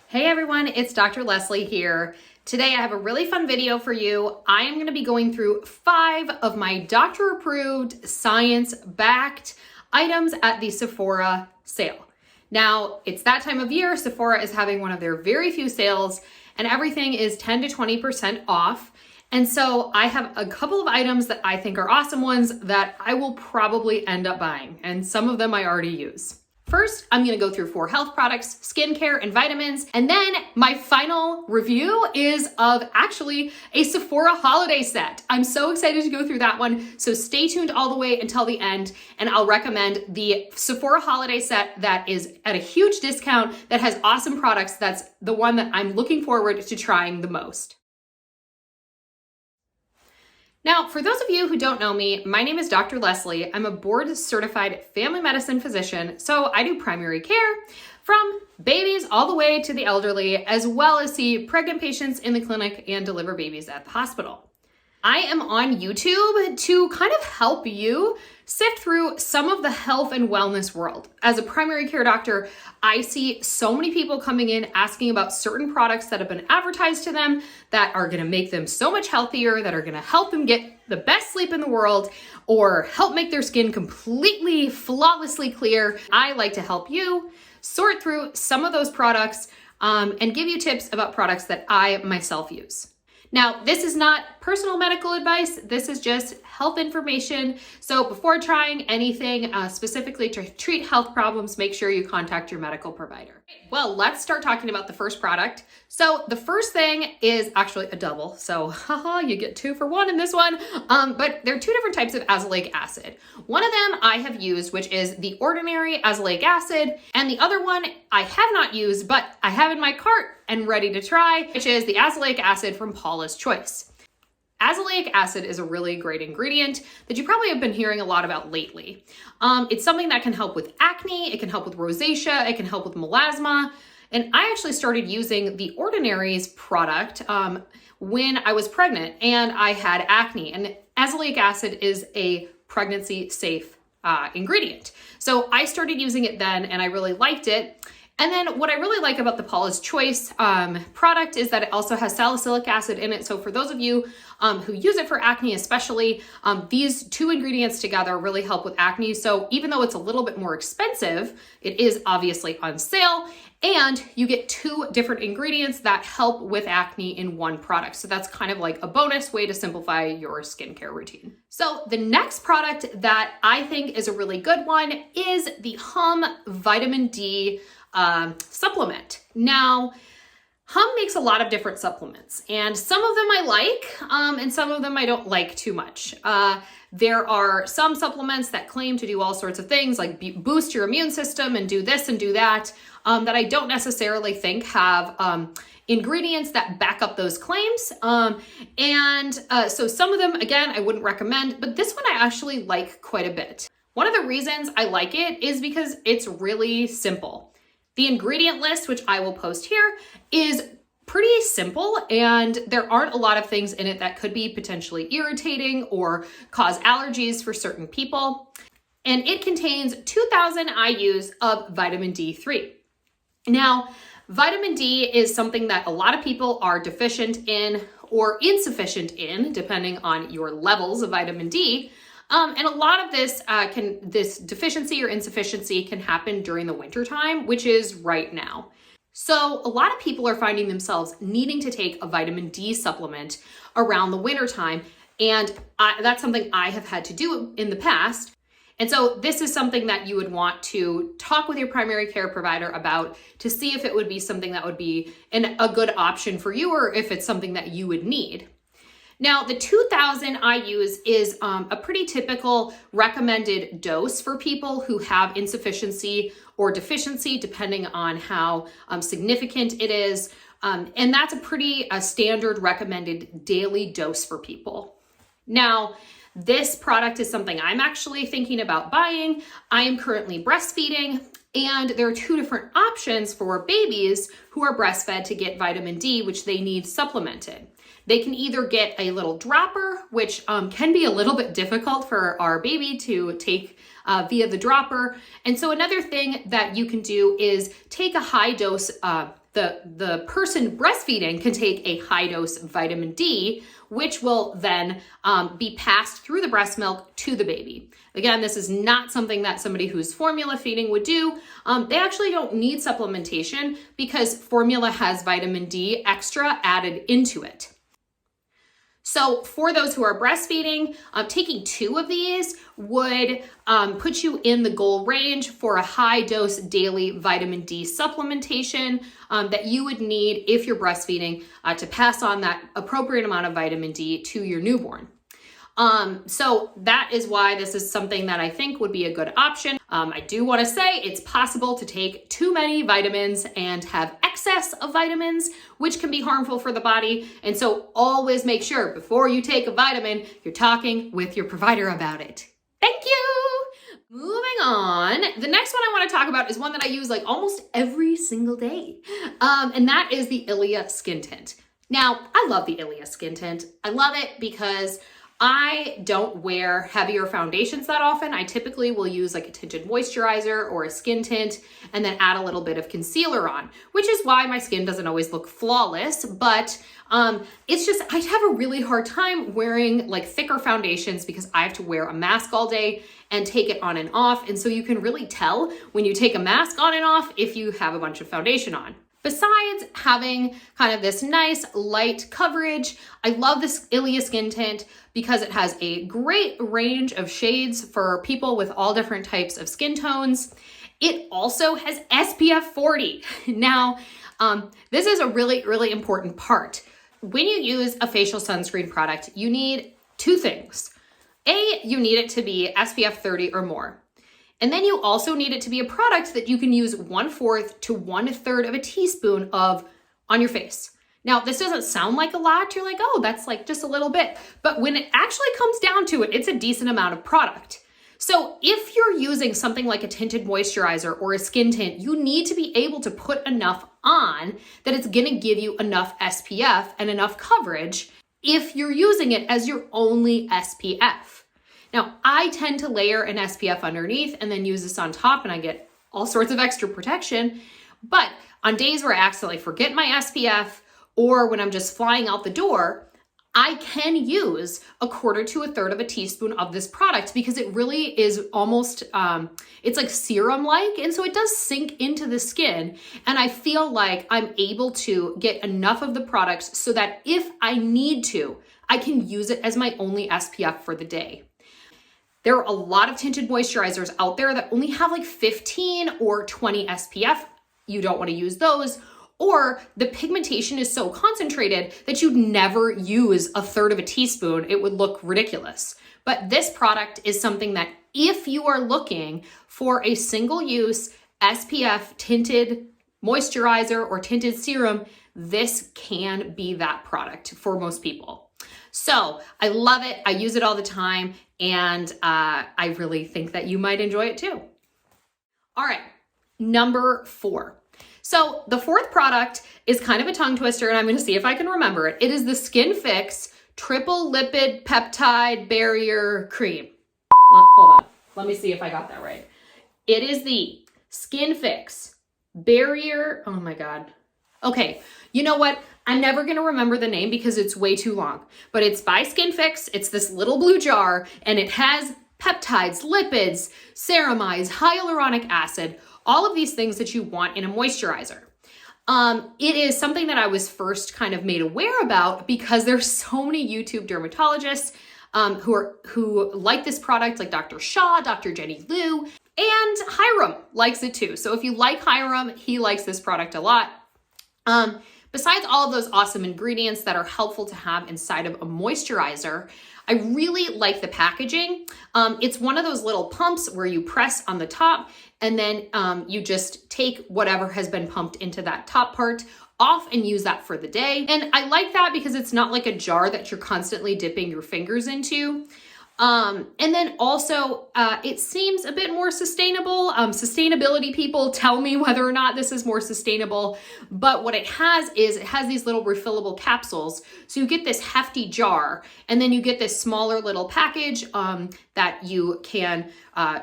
Hey everyone, it's Dr. Leslie here. Today I have a really fun video for you. I am going to be going through 5 of my doctor-approved, science-backed items at the Sephora sale. Now, it's that time of year. Sephora is having one of their very few sales, and everything is 10 to 20% off. And so I have a couple of items that I think are awesome ones that I will probably end up buying, and some of them I already use. First, I'm gonna go through 4 health products, skincare, and vitamins. And then my final review is of actually a Sephora holiday set. I'm so excited to go through that one. So stay tuned all the way until the end, and I'll recommend the Sephora holiday set that is at a huge discount that has awesome products. That's the one that I'm looking forward to trying the most. Now, for those of you who don't know me, my name is Dr. Leslie. I'm a board-certified family medicine physician, so I do primary care from babies all the way to the elderly, as well as see pregnant patients in the clinic and deliver babies at the hospital. I am on YouTube to kind of help you sift through some of the health and wellness world. As a primary care doctor, I see so many people coming in asking about certain products that have been advertised to them that are going to make them so much healthier, that are going to help them get the best sleep in the world, or help make their skin completely, flawlessly clear. I like to help you sort through some of those products and give you tips about products that I myself use. Now, this is not personal medical advice. This is just health information. So before trying anything specifically to treat health problems, make sure you contact your medical provider. Well, let's start talking about the first product. So the first thing is actually a double. So you get 2 for 1 in this one. But there are 2 different types of azelaic acid. One of them I have used, which is the ordinary azelaic acid. And the other one I have not used, but I have in my cart and ready to try, which is the azelaic acid from Paula's Choice. Azelaic acid is a really great ingredient that you probably have been hearing a lot about lately. It's something that can help with acne, it can help with rosacea, it can help with melasma. And I actually started using the Ordinary's product when I was pregnant and I had acne. And azelaic acid is a pregnancy safe ingredient. So I started using it then and I really liked it. And then what I really like about the Paula's Choice product is that it also has salicylic acid in it. So for those of you who use it for acne especially, these 2 ingredients together really help with acne. So even though it's a little bit more expensive, it is obviously on sale, and you get 2 different ingredients that help with acne in one product. So that's kind of like a bonus way to simplify your skincare routine. So the next product that I think is a really good one is the Hum Vitamin D supplement. Now, Hum makes a lot of different supplements, and some of them I like, and some of them I don't like too much. There are some supplements that claim to do all sorts of things, like boost your immune system and do this and do that, that I don't necessarily think have ingredients that back up those claims. So some of them, again, I wouldn't recommend, but this one I actually like quite a bit. One of the reasons I like it is because it's really simple. The ingredient list, which I will post here, is pretty simple, and there aren't a lot of things in it that could be potentially irritating or cause allergies for certain people. And it contains 2,000 IUs of vitamin D3. Now, vitamin D is something that a lot of people are deficient in or insufficient in, depending on your levels of vitamin D. And a lot of this deficiency or insufficiency can happen during the winter time, which is right now. So a lot of people are finding themselves needing to take a vitamin D supplement around the winter time. And that's something I have had to do in the past. And so this is something that you would want to talk with your primary care provider about to see if it would be something that would be a good option for you, or if it's something that you would need. Now, the 2,000 IUs is a pretty typical recommended dose for people who have insufficiency or deficiency, depending on how significant it is. And that's a pretty standard recommended daily dose for people. Now, this product is something I'm actually thinking about buying. I am currently breastfeeding, and there are 2 different options for babies who are breastfed to get vitamin D, which they need supplemented. They can either get a little dropper, which can be a little bit difficult for our baby to take via the dropper. And so another thing that you can do is take a high dose the person breastfeeding can take a high dose vitamin D, which will then be passed through the breast milk to the baby. Again, this is not something that somebody who's formula feeding would do. They actually don't need supplementation because formula has vitamin D extra added into it. So for those who are breastfeeding, taking 2 of these would put you in the goal range for a high dose daily vitamin D supplementation that you would need if you're breastfeeding to pass on that appropriate amount of vitamin D to your newborn. So that is why this is something that I think would be a good option. I do want to say it's possible to take too many vitamins and have excess of vitamins, which can be harmful for the body. And so always make sure before you take a vitamin, you're talking with your provider about it. Thank you. Moving on, the next one I want to talk about is one that I use like almost every single day. And that is the Ilia Skin Tint. Now, I love the Ilia Skin Tint. I love it because I don't wear heavier foundations that often. I typically will use like a tinted moisturizer or a skin tint and then add a little bit of concealer on, which is why my skin doesn't always look flawless. But it's just, I have a really hard time wearing like thicker foundations because I have to wear a mask all day and take it on and off. And so you can really tell when you take a mask on and off if you have a bunch of foundation on. Besides having kind of this nice light coverage, I love this Ilia Skin Tint because it has a great range of shades for people with all different types of skin tones. It also has SPF 40. Now, this is a really, really important part. When you use a facial sunscreen product, you need 2 things. A, you need it to be SPF 30 or more. And then you also need it to be a product that you can use 1/4 to 1/3 of a teaspoon of on your face. Now, this doesn't sound like a lot. You're like, oh, that's like just a little bit. But when it actually comes down to it, it's a decent amount of product. So if you're using something like a tinted moisturizer or a skin tint, you need to be able to put enough on that it's gonna give you enough SPF and enough coverage if you're using it as your only SPF. Now, I tend to layer an SPF underneath and then use this on top and I get all sorts of extra protection. But on days where I accidentally forget my SPF or when I'm just flying out the door, I can use 1/4 to 1/3 of a teaspoon of this product because it really is almost, it's like serum-like. And so it does sink into the skin. And I feel like I'm able to get enough of the product so that if I need to, I can use it as my only SPF for the day. There are a lot of tinted moisturizers out there that only have like 15 or 20 SPF. You don't want to use those. Or the pigmentation is so concentrated that you'd never use 1/3 of a teaspoon. It would look ridiculous. But this product is something that if you are looking for a single use SPF tinted moisturizer or tinted serum, this can be that product for most people. So I love it. I use it all the time. And I really think that you might enjoy it too. All right, number 4. So the 4th product is kind of a tongue twister and I'm gonna see if I can remember it. It is the Skin Fix Triple Lipid Peptide Barrier Cream. Hold on, let me see if I got that right. It is the Skin Fix Barrier, oh my God. Okay, you know what? I'm never gonna remember the name because it's way too long, but it's by Skin Fix. It's this little blue jar and it has peptides, lipids, ceramides, hyaluronic acid, all of these things that you want in a moisturizer. It is something that I was first kind of made aware about because there's so many YouTube dermatologists who like this product, like Dr. Shaw, Dr. Jenny Liu, and Hiram likes it too. So if you like Hiram, he likes this product a lot. Besides all of those awesome ingredients that are helpful to have inside of a moisturizer, I really like the packaging. It's one of those little pumps where you press on the top and then you just take whatever has been pumped into that top part off and use that for the day. And I like that because it's not like a jar that you're constantly dipping your fingers into. And then also, it seems a bit more sustainable. Sustainability people tell me whether or not this is more sustainable, but what it has is it has these little refillable capsules. So you get this hefty jar, and then you get this smaller little package that you can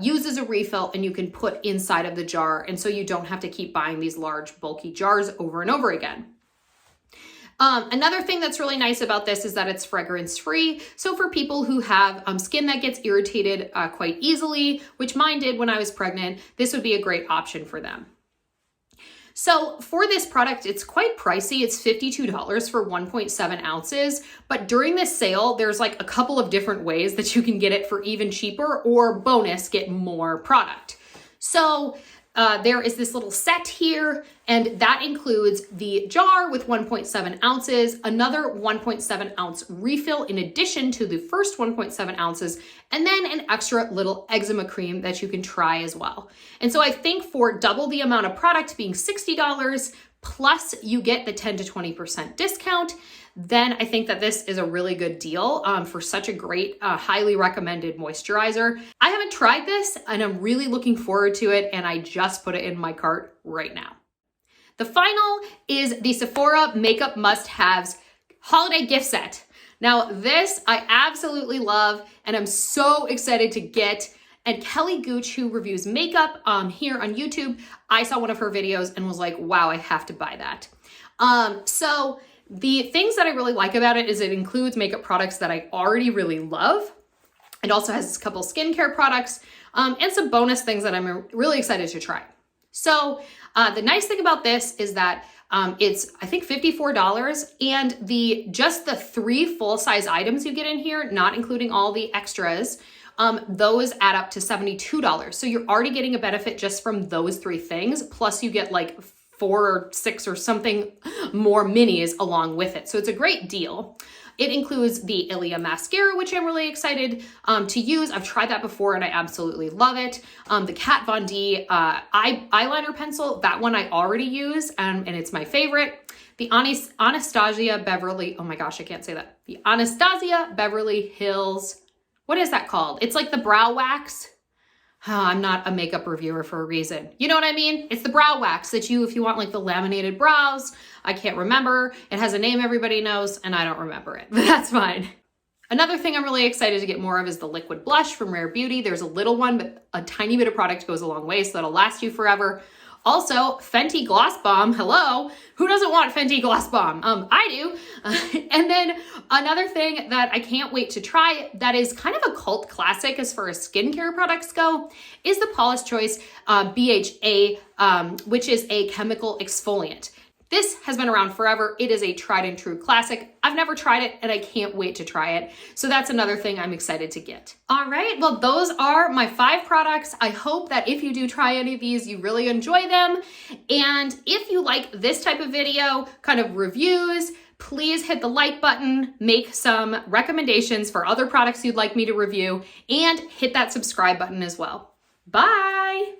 use as a refill, and you can put inside of the jar. And so you don't have to keep buying these large bulky jars over and over again. Another thing that's really nice about this is that it's fragrance free. So for people who have skin that gets irritated quite easily, which mine did when I was pregnant, this would be a great option for them. So for this product, it's quite pricey. It's $52 for 1.7 ounces. But during this sale, there's like a couple of different ways that you can get it for even cheaper, or bonus, get more product. So there is this little set here, and that includes the jar with 1.7 ounces, another 1.7 ounce refill in addition to the first 1.7 ounces, and then an extra little eczema cream that you can try as well. And so I think for double the amount of product, being $60, plus you get the 10 to 20% discount, then I think that this is a really good deal for such a great, highly recommended moisturizer. I haven't tried this, and I'm really looking forward to it, and I just put it in my cart right now. The final is the Sephora Makeup Must-Haves Holiday Gift Set. Now this I absolutely love, and I'm so excited to get. And Kelly Gooch, who reviews makeup here on YouTube, I saw one of her videos and was like, wow, I have to buy that. So the things that I really like about it is it includes makeup products that I already really love. It also has a couple skincare products and some bonus things that I'm really excited to try. So the nice thing about this is that it's, I think, $54, and just the 3 full-size items you get in here, not including all the extras, those add up to $72. So you're already getting a benefit just from those 3 things, plus you get like 4 or 6 or something more minis along with it. So it's a great deal. It includes the Ilia mascara, which I'm really excited to use. I've tried that before and I absolutely love it. The Kat Von D eyeliner pencil, that one I already use and it's my favorite. The Anastasia Beverly, oh my gosh, I can't say that. The Anastasia Beverly Hills, what is that called? It's like the brow wax. Oh, I'm not a makeup reviewer for a reason. You know what I mean? It's the brow wax that if you want like the laminated brows, I can't remember. It has a name everybody knows and I don't remember it, but that's fine. Another thing I'm really excited to get more of is the liquid blush from Rare Beauty. There's a little one, but a tiny bit of product goes a long way, so that'll last you forever. Also, Fenty Gloss Bomb, hello. Who doesn't want Fenty Gloss Bomb? I do. And then another thing that I can't wait to try that is kind of a cult classic as far as skincare products go is the Paula's Choice BHA, which is a chemical exfoliant. This has been around forever. It is a tried and true classic. I've never tried it and I can't wait to try it. So that's another thing I'm excited to get. All right, well, those are my 5 products. I hope that if you do try any of these, you really enjoy them. And if you like this type of video, kind of reviews, please hit the like button, make some recommendations for other products you'd like me to review, and hit that subscribe button as well. Bye.